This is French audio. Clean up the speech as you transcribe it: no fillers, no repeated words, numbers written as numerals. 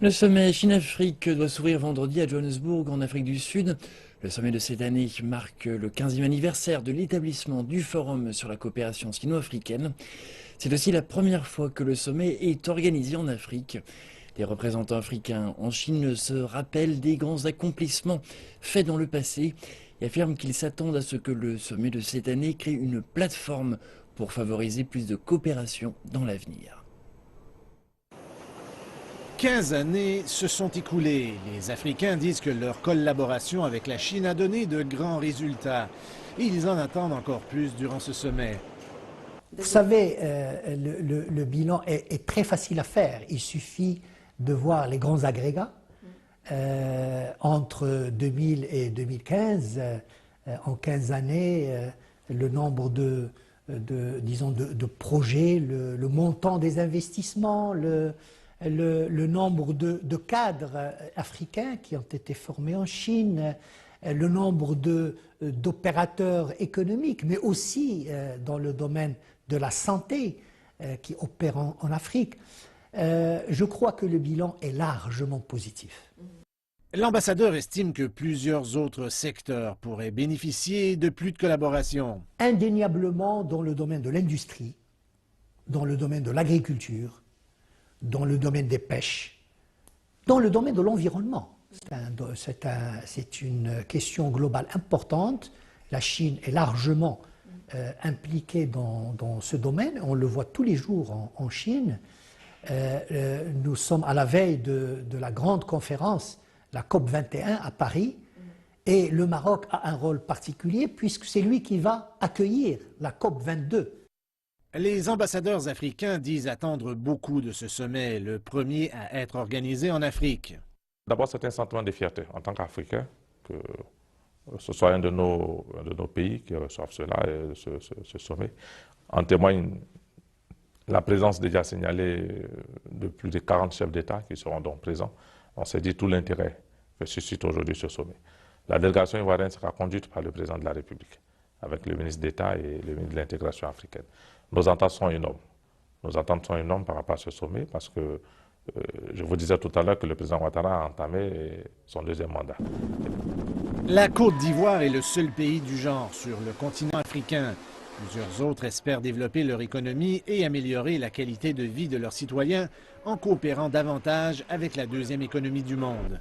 Le sommet Chine-Afrique doit s'ouvrir vendredi à Johannesburg, en Afrique du Sud. Le sommet de cette année marque le 15e anniversaire de l'établissement du Forum sur la coopération sino-africaine. C'est aussi la première fois que le sommet est organisé en Afrique. Les représentants africains en Chine se rappellent des grands accomplissements faits dans le passé et affirment qu'ils s'attendent à ce que le sommet de cette année crée une plateforme pour favoriser plus de coopération dans l'avenir. 15 années se sont écoulées. Les Africains disent que leur collaboration avec la Chine a donné de grands résultats. Et ils en attendent encore plus durant ce sommet. Vous savez, le bilan est très facile à faire. Il suffit de voir les grands agrégats. Entre 2000 et 2015, en 15 années, le nombre de projets, le montant des investissements, le nombre de cadres africains qui ont été formés en Chine, le nombre d'opérateurs économiques, mais aussi dans le domaine de la santé qui opèrent en Afrique. Je crois que le bilan est largement positif. L'ambassadeur estime que plusieurs autres secteurs pourraient bénéficier de plus de collaboration. Indéniablement dans le domaine de l'industrie, dans le domaine de l'agriculture, dans le domaine des pêches, dans le domaine de l'environnement. C'est une question globale importante. La Chine est largement impliquée dans ce domaine. On le voit tous les jours en Chine. Nous sommes à la veille de la grande conférence, la COP21 à Paris, et le Maroc a un rôle particulier puisque c'est lui qui va accueillir la COP22. Les ambassadeurs africains disent attendre beaucoup de ce sommet, le premier à être organisé en Afrique. D'abord, c'est un sentiment de fierté en tant qu'Africain, que ce soit un de nos pays qui reçoive cela, ce sommet. En témoigne la présence déjà signalée de plus de 40 chefs d'État qui seront donc présents. On s'est dit tout l'intérêt que suscite aujourd'hui ce sommet. La délégation ivoirienne sera conduite par le président de la République, avec le ministre d'État et le ministre de l'Intégration africaine. Nos attentes sont énormes. Nos attentes sont énormes par rapport à ce sommet parce que je vous disais tout à l'heure que le président Ouattara a entamé son deuxième mandat. La Côte d'Ivoire est le seul pays du genre sur le continent africain. Plusieurs autres espèrent développer leur économie et améliorer la qualité de vie de leurs citoyens en coopérant davantage avec la deuxième économie du monde.